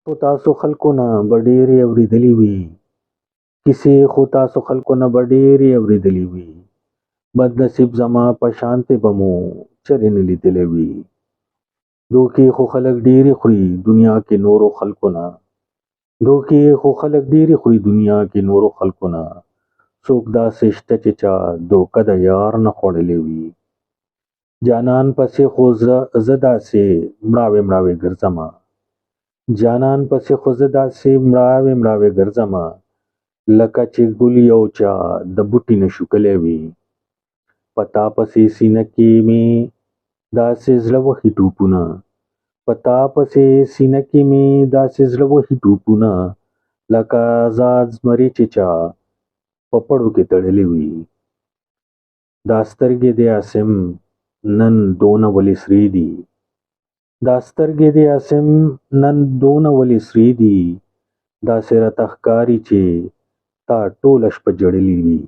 خو تاسو خلکو نه به ډېرې اورېدلې وي کیسې خو تاسو خلکو نه به ډېرې اورېدلې وي بد نصیب زما په شانتې به مو چرې نه لیدلې وي دوکې خو خلک ډېرې خوري دنیا کې نورو خلکو نه دوکې خو خلک ډېرې خوري دنیا کې نورو خلکو نه څوک داسې شته چې چا دوکه د یار نه خوړلې وي جانان پسې خو زه داسې مړاوې ګرځمه جانان پسې خو زه داسې مړاوې ګرځمه لکه چې ګل یو چا د بوټي نه شوکلی وي په تا پسې سینه کې مې داسې زړه وهي ټوپونه په تا پسې سینه کې مې داسې زړه وهي ټوپونه لکه آزاد زمري چې چا په پړو کې تړلې وي دا سترګې د عاصم نن دونه ولې سرې دي دا سترګې د عاصم نن دونه ولې سرې دي داسې راته ښکاري چې تا ټوله شپه ژړلې وي